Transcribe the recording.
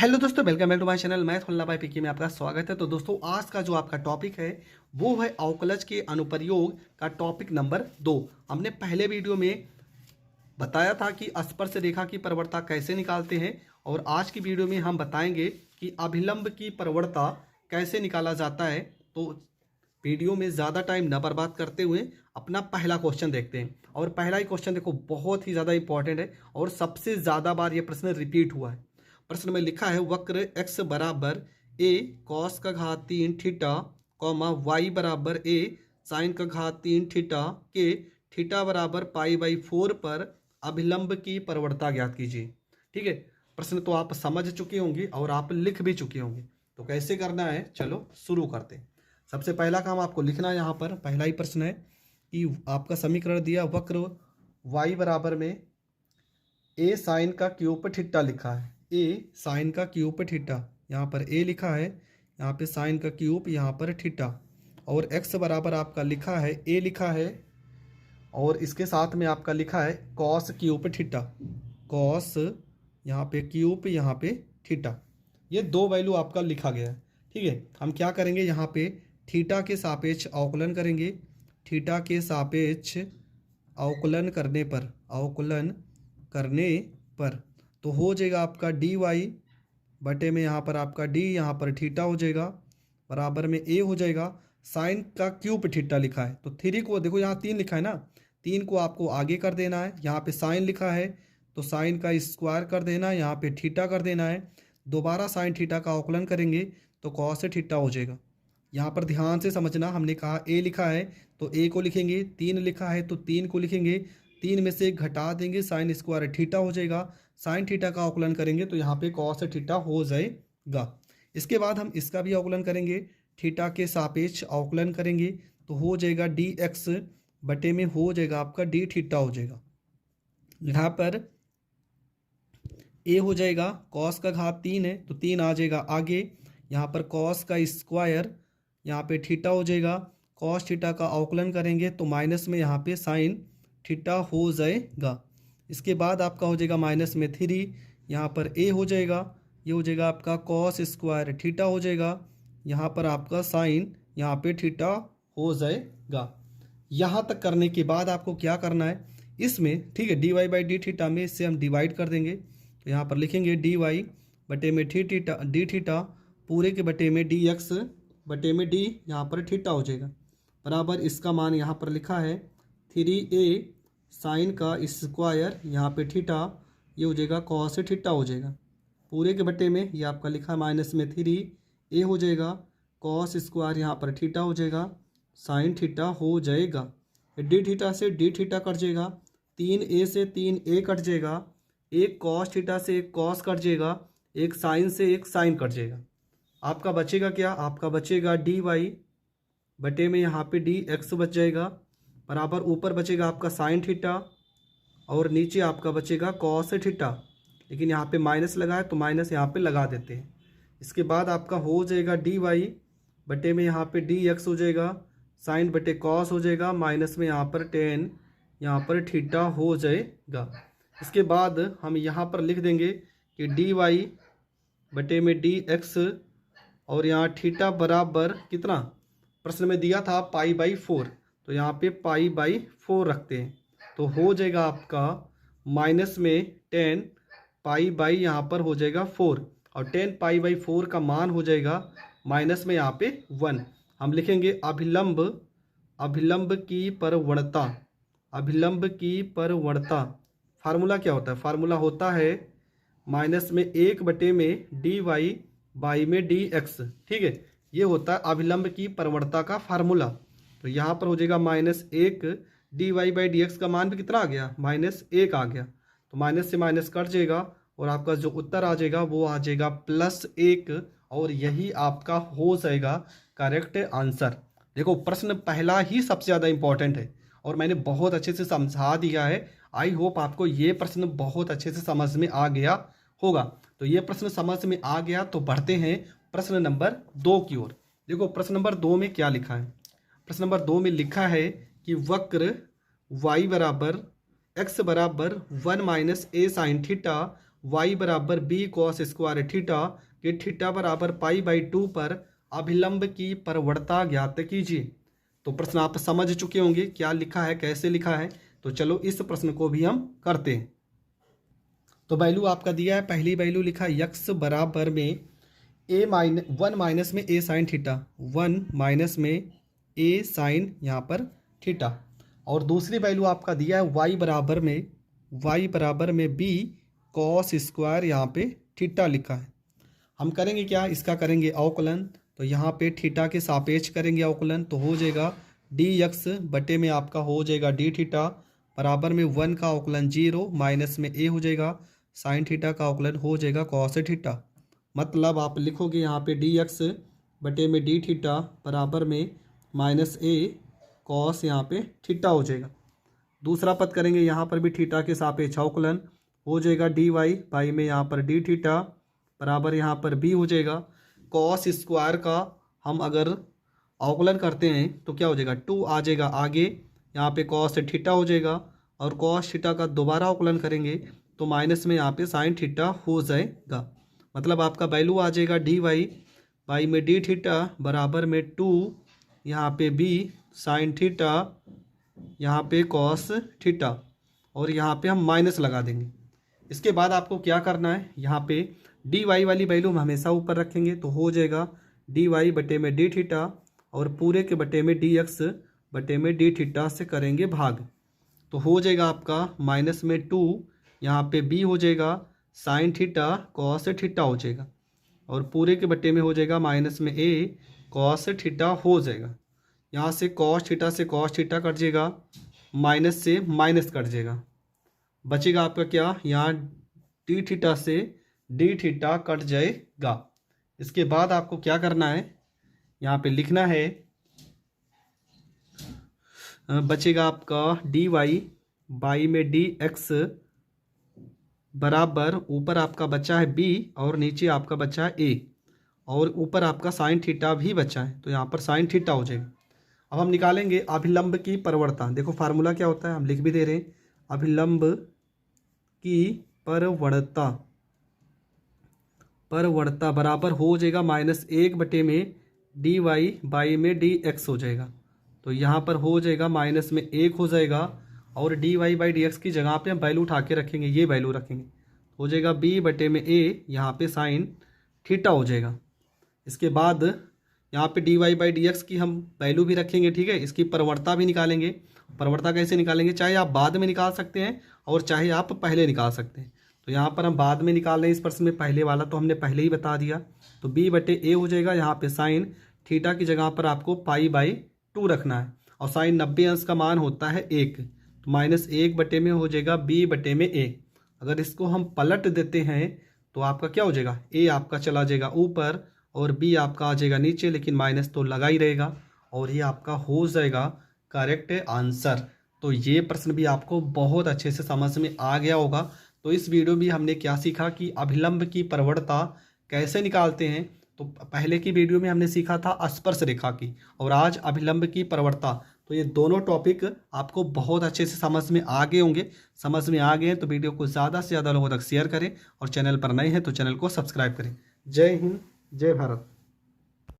Hello दोस्तों, welcome back to my channel. मैं खुल्ला भाई पीके में आपका स्वागत है। तो दोस्तों, आज का जो आपका टॉपिक है वो है अवकलज के अनुप्रयोग का टॉपिक नंबर 2। हमने पहले वीडियो में बताया था कि स्पर्श रेखा की प्रवणता कैसे निकालते हैं, और आज की वीडियो में हम बताएंगे कि अभिलंब की प्रवणता कैसे निकाला जाता है। तो वीडियो में ज़्यादा टाइम न बर्बाद करते हुए अपना पहला क्वेश्चन देखते हैं। और पहला ही क्वेश्चन देखो, बहुत ही ज़्यादा इंपॉर्टेंट है और सबसे ज़्यादा बार ये प्रश्न रिपीट हुआ है। प्रश्न में लिखा है वक्र x बराबर a कॉस का घात 3 थीटा कॉमा y बराबर a साइन का घात 3 थीटा के थीटा बराबर π/4 पर अभिलंब की प्रवणता ज्ञात कीजिए। ठीक है, प्रश्न तो आप समझ चुके होंगे और आप लिख भी चुके होंगे। तो कैसे करना है, चलो शुरू करते हैं। सबसे पहला काम आपको लिखना है, यहाँ पर पहला ही प्रश्न है कि आपका समीकरण दिया वक्र y बराबर में a साइन का क्यूब थीटा लिखा है। a साइन का क्यूब थीटा, यहाँ पर a लिखा है, यहाँ पे साइन का क्यूब, यहाँ पर थीटा, और x बराबर आपका लिखा है a लिखा है, और इसके साथ में आपका लिखा है कॉस क्यूब थीटा, कॉस यहाँ पे क्यूब, यहाँ पे थीटा। ये दो वैल्यू आपका लिखा गया है। ठीक है, हम क्या करेंगे, यहाँ पे थीटा के सापेक्ष अवकलन करेंगे। थीटा के सापेक्ष अवकलन करने पर तो हो जाएगा आपका डी वाई बटे में, यहाँ पर आपका डी, यहाँ पर थीटा हो जाएगा, बराबर में ए हो जाएगा। साइन का क्यूब थीटा लिखा है तो 3 को देखो, यहाँ 3 लिखा है ना, 3 को आपको आगे कर देना है। यहाँ पे साइन लिखा है तो साइन का स्क्वायर कर देना है, यहाँ पे थीटा कर देना है। दोबारा साइन थीटा का अवकलन करेंगे तो कॉस थीटा हो जाएगा। यहाँ पर ध्यान से समझना, हमने कहा ए लिखा है तो ए को लिखेंगे, 3 लिखा है तो 3 को लिखेंगे, 3 में से एक घटा देंगे, साइन स्क्वायर थीटा हो जाएगा। साइन थीटा का अवकलन करेंगे तो यहाँ पे कॉस थीटा हो जाएगा। इसके बाद हम इसका भी अवकलन करेंगे, थीटा के सापेक्ष अवकलन करेंगे तो हो जाएगा डी एक्स बटे में हो जाएगा आपका डी थीटा हो जाएगा। यहाँ पर ए हो जाएगा, कॉस का घात 3 है तो 3 आ जाएगा आगे, यहाँ पर कॉस का स्क्वायर, यहाँ पे थीटा हो जाएगा। कॉस थीटा का अवकलन करेंगे तो माइनस में यहाँ पे साइन थीटा हो जाएगा। इसके बाद आपका हो जाएगा माइनस में 3, यहाँ पर ए हो जाएगा, ये हो जाएगा आपका कॉस स्क्वायर थीटा हो जाएगा, यहाँ पर आपका साइन, यहाँ पे थीटा हो जाएगा। यहाँ तक करने के बाद आपको क्या करना है इसमें, ठीक है, d y by d theta में इससे हम डिवाइड कर देंगे। तो यहाँ पर लिखेंगे डी वाई बटे में डी थीटा पूरे के बटे में डी एक्स बटे में डी, यहाँ पर थीटा हो जाएगा, बराबर इसका मान यहाँ पर लिखा है 3a साइन का स्क्वायर, यहाँ पे थीटा, ये हो जाएगा कॉस थीटा हो जाएगा। पूरे के बटे में ये आपका लिखा है माइनस में 3a हो जाएगा, कॉस स्क्वायर, यहाँ पर थीटा हो जाएगा, साइन थीटा हो जाएगा। डी थीटा से डी थीटा कट जाएगा, 3a से 3a कट जाएगा, एक कॉस थीटा से एक कॉस कट जाएगा, एक साइन से एक साइन कट जाएगा। आपका बचेगा क्या, आपका बचेगा डी वाई बटे में यहाँ पे डी एक्स बच जाएगा, बराबर ऊपर बचेगा आपका साइन थीटा और नीचे आपका बचेगा कॉस थीटा। लेकिन यहाँ पे माइनस लगा है तो माइनस यहाँ पे लगा देते हैं। इसके बाद आपका हो जाएगा डी वाई बटे में यहाँ पे डी एक्स हो जाएगा, साइन बटे कॉस हो जाएगा, माइनस में यहाँ पर टेन, यहाँ पर थीटा हो जाएगा। इसके बाद हम यहाँ पर लिख देंगे कि डी वाई बटे में डी एक्स और यहाँ थीटा बराबर कितना, प्रश्न में दिया था π/4, तो यहाँ पे π/4 रखते हैं तो हो जाएगा आपका माइनस में 10 π/ यहाँ पर हो जाएगा 4, और 10 π/4 का मान हो जाएगा माइनस में यहाँ पे 1। हम लिखेंगे अभिलंब की प्रवणता, अभिलंब की प्रवणता फार्मूला क्या होता है, फार्मूला होता है माइनस में 1 बटे में डी वाई बाई में डी एक्स। ठीक है, ये होता है अभिलंब की प्रवणता का फार्मूला। तो यहाँ पर हो जाएगा -1, d y by d x का मान भी कितना आ गया, -1 आ गया, तो माइनस से माइनस कट जाएगा और आपका जो उत्तर आ जाएगा वो आ जाएगा +1, और यही आपका हो जाएगा करेक्ट आंसर। देखो, प्रश्न पहला ही सबसे ज़्यादा इंपॉर्टेंट है और मैंने बहुत अच्छे से समझा दिया है। आई होप आपको ये प्रश्न बहुत अच्छे से समझ में आ गया होगा। तो ये प्रश्न समझ में आ गया तो बढ़ते हैं प्रश्न नंबर 2 की ओर। देखो, प्रश्न नंबर 2 में क्या लिखा है, प्रश्न नंबर 2 में लिखा है कि वक्र y बराबर x बराबर 1 - a साइन थीटा y बराबर b कॉस स्क्वायर थीटा के थीटा बराबर π/2 पर अभिलंब की परवड़ता ज्ञात कीजिए। तो प्रश्न आप समझ चुके होंगे क्या लिखा है, कैसे लिखा है। तो चलो इस प्रश्न को भी हम करते हैं। तो वैल्यू आपका दिया है, पहली वैल्यू लिखा है यक्स बराबर में वन माइनस में ए साइन थीटा, 1 माइनस में ए साइन यहाँ पर थीटा। और दूसरी वैल्यू आपका दिया है y बराबर में बी कॉस स्क्वायर यहाँ पे थीटा लिखा है। हम करेंगे क्या, इसका करेंगे अवकलन। तो यहाँ पे थीटा के सापेक्ष करेंगे अवकलन, तो हो जाएगा डी यक्स बटे में आपका हो जाएगा डी थीटा बराबर में 1 का अवकलन 0 माइनस में ए हो जाएगा साइन थीटा का अवकलन हो जाएगा कॉस थीटा। मतलब आप लिखोगे यहाँ पे डी यक्स बटे में डी थीटा बराबर में माइनस ए कॉस यहाँ पे थीटा हो जाएगा। दूसरा पद करेंगे, यहाँ पर भी थीटा के सापेक्ष अवकलन हो जाएगा डी वाई में यहाँ पर डी थीटा बराबर यहाँ पर बी हो जाएगा। कॉस स्क्वायर का हम अगर अवकलन करते हैं तो क्या हो जाएगा 2 आ जाएगा आगे, यहाँ पे कॉस थीटा हो जाएगा। और कॉस थीटा का दोबारा अवकलन करेंगे तो माइनस में यहाँ पे साइन थीटा हो जाएगा। मतलब आपका वैल्यू आ जाएगा डी वाई में डी थीटा बराबर में 2 यहाँ पे बी साइन थीटा यहाँ पे कॉस थीटा और यहाँ पे हम माइनस लगा देंगे। इसके बाद आपको क्या करना है, यहाँ पे डी वाई वाली वैल्यू हम हमेशा ऊपर रखेंगे तो हो जाएगा डी वाई बटे में डी थीटा और पूरे के बटे में डी एक्स बटे में डी थीटा से करेंगे भाग। तो हो जाएगा आपका माइनस में 2 यहाँ पे बी हो जाएगा साइन थीटा कॉस थीटा हो जाएगा और पूरे के बटे में हो जाएगा माइनस में ए कॉस थीटा हो जाएगा। यहाँ से कॉस थीटा कट जाएगा, माइनस से माइनस कट जाएगा, बचेगा आपका क्या, यहाँ डी थीटा से डी थीटा कट जाएगा। इसके बाद आपको क्या करना है, यहाँ पे लिखना है बचेगा आपका डी वाई में डी एक्स बराबर ऊपर आपका बचा है बी और नीचे आपका बचा है ए और ऊपर आपका साइन थीटा भी बचा है तो यहाँ पर साइन थीटा हो जाएगा। अब हम निकालेंगे अभिलंब की परवड़ता। देखो फार्मूला क्या होता है, हम लिख भी दे रहे हैं, अभिलंब की परवड़ता बराबर हो जाएगा -1 बटे में डी वाई बाई में डी एक्स हो जाएगा। तो यहाँ पर हो जाएगा माइनस में 1 हो जाएगा और d y by d x की जगह पे हम वैल्यू उठा के रखेंगे, ये वैल्यू रखेंगे, हो जाएगा बी बटे में ए यहाँ पे साइन थीटा हो जाएगा। इसके बाद यहाँ पे d y by d x की हम वैल्यू भी रखेंगे, ठीक है। इसकी परवड़ता भी निकालेंगे। परवड़ता कैसे निकालेंगे, चाहे आप बाद में निकाल सकते हैं और चाहे आप पहले निकाल सकते हैं। तो यहाँ पर हम बाद में निकाल रहे हैं इस प्रश्न में, पहले वाला तो हमने पहले ही बता दिया। तो बी बटे ए हो जाएगा, यहाँ पे साइन थीटा की जगह पर आपको π/2 रखना है और साइन 90 अंश का मान होता है 1, तो -1 बटे में हो जाएगा बी बटे में ए। अगर इसको हम पलट देते हैं तो आपका क्या हो जाएगा, ए आपका चला जाएगा ऊपर और बी आपका आ जाएगा नीचे, लेकिन माइनस तो लगा ही रहेगा और ये आपका हो जाएगा करेक्ट आंसर। तो ये प्रश्न भी आपको बहुत अच्छे से समझ में आ गया होगा। तो इस वीडियो में हमने क्या सीखा कि अभिलंब की परवड़ता कैसे निकालते हैं। तो पहले की वीडियो में हमने सीखा था स्पर्श रेखा की और आज अभिलंब की परवड़ता। तो ये दोनों टॉपिक आपको बहुत अच्छे से समझ में आ गए होंगे। समझ में आ गए हैं तो वीडियो को ज़्यादा से ज़्यादा लोगों तक शेयर करें और चैनल पर नए हैं तो चैनल को सब्सक्राइब करें। जय हिंद, जय भारत।